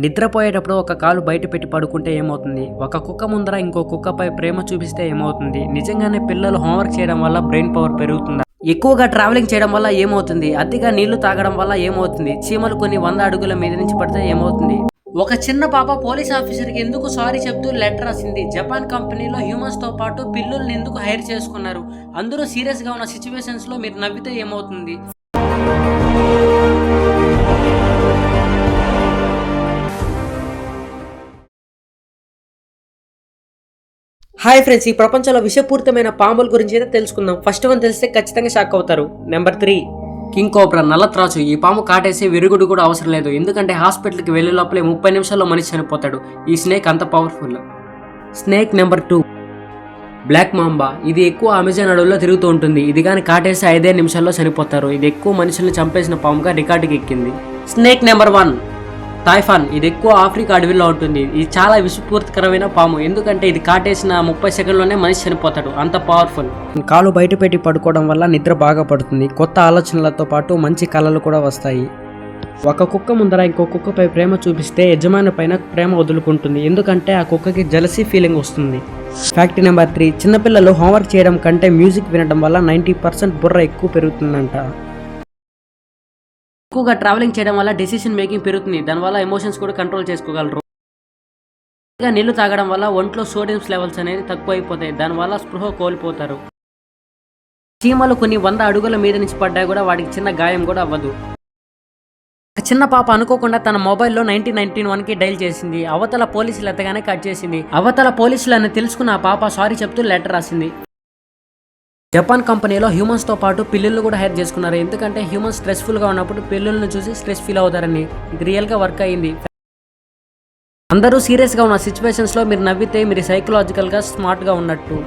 నిద్రపోయేటప్పుడు ఒక కాలు బయట పెట్టి పడుకుంటే ఏమవుతుంది? ఒక కుక్క ముందర ఇంకో కుక్కపై ప్రేమ చూపిస్తే ఏమవుతుంది? నిజంగానే పిల్లలు హోంవర్క్ చేయడం వల్ల బ్రెయిన్ పవర్ పెరుగుతుందా? ఎక్కువగా ట్రావెలింగ్ చేయడం వల్ల ఏమవుతుంది? అతిగా నీళ్లు తాగడం వల్ల ఏమవుతుంది? చీమలు కొన్ని 100 అడుగుల మీద నుంచి పడితే ఏమవుతుంది? ఒక చిన్న పాప పోలీస్ ఆఫీసర్కి ఎందుకు సారీ చెప్తూ లెటర్ రాసింది. జపాన్ కంపెనీలో హ్యూమన్స్ తో పాటు పిల్లుల్ని ఎందుకు హైర్ చేసుకున్నారు? అందరూ సీరియస్ గా ఉన్న సిచ్యువేషన్స్ లో మీరు నవ్వితే ఏమవుతుంది? హాయ్ ఫ్రెండ్స్, ఈ ప్రపంచంలో విషపూరితమైన పాముల గురించి అయితే తెలుసుకుందాం. ఫస్ట్ వన్ తెలిస్తే ఖచ్చితంగా షాక్ అవుతారు. నెంబర్ 3, కింగ్ కోబ్రా, నల్లత్రాచు. ఈ పాము కాటేసే విరుగుడు కూడా అవసరం లేదు, ఎందుకంటే హాస్పిటల్కి వెళ్లే లోపలే 30 నిమిషాల్లో మనిషి చనిపోతాడు. ఈ స్నేక్ అంత powerful. Snake number 2, black mamba. ఇది ఎక్కువ అమెజాన్ అడవుల్లో తిరుగుతూ ఉంటుంది. ఇది కానీ కాటేసి 5 నిమిషాల్లో చనిపోతారు. ఇది ఎక్కువ మనుషుల్ని చంపేసిన పాముగా రికార్డుకి ఎక్కింది. Snake number 1, Typhoon. ఇది ఎక్కువ ఆఫ్రికా అడవిలో ఉంటుంది. ఇది చాలా విషపూరితకరమైన పాము, ఎందుకంటే ఇది కాటేసిన 30 సెకండ్లోనే మనిషి చనిపోతాడు, అంత పవర్ఫుల్. కాలు బయట పెట్టి పడుకోవడం వల్ల నిద్ర బాగా పడుతుంది. కొత్త ఆలోచనలతో పాటు మంచి కళలు కూడా వస్తాయి. ఒక కుక్క ముందర ఇంకో కుక్కపై ప్రేమ చూపిస్తే యజమాని పైన ప్రేమ వదులుకుంటుంది, ఎందుకంటే ఆ కుక్కకి జలసీ ఫీలింగ్ వస్తుంది. ఫ్యాక్ట్ నెంబర్ 3, చిన్నపిల్లలు హోంవర్క్ చేయడం కంటే మ్యూజిక్ వినడం వల్ల 90% బుర్ర ఎక్కువ పెరుగుతుందంట. ఎక్కువగా ట్రావెలింగ్ చేయడం వల్ల డెసిషన్ మేకింగ్ పెరుగుతుంది, దానివల్ల ఎమోషన్స్ కూడా కంట్రోల్ చేసుకోగలరు. నీళ్లు తాగడం వల్ల ఒంట్లో సోడియంస్ లెవెల్స్ అనేది తక్కువ అయిపోతాయి, దానివల్ల స్పృహ కోల్పోతారు. చీమలు కొన్ని 100 అడుగుల మీద నుంచి పడ్డా కూడా వాటికి చిన్న గాయం కూడా అవ్వదు. ఒక చిన్న పాప అనుకోకుండా తన మొబైల్లో 1991కి డైల్ చేసింది. అవతల పోలీసులు ఎత్తగానే కట్ చేసింది. అవతల పోలీసులు అని తెలుసుకున్న ఆ పాప సారీ చెప్తూ లెటర్ రాసింది. జపాన్ కంపెనీలో హ్యూమన్స్ తో పాటు పిల్లులు కూడా హైర్ చేసుకున్నారు, ఎందుకంటే హ్యూమన్స్ స్ట్రెస్ఫుల్ గా ఉన్నప్పుడు పిల్లులను చూసి స్ట్రెస్ ఫీల్ అవుతారని. ఇది రియల్ గా వర్క్ అయింది. అందరూ సీరియస్ గా ఉన్న సిచ్యువేషన్స్ లో మీరు నవ్వితే మీరు సైకలాజికల్ గా స్మార్ట్ గా ఉన్నట్టు.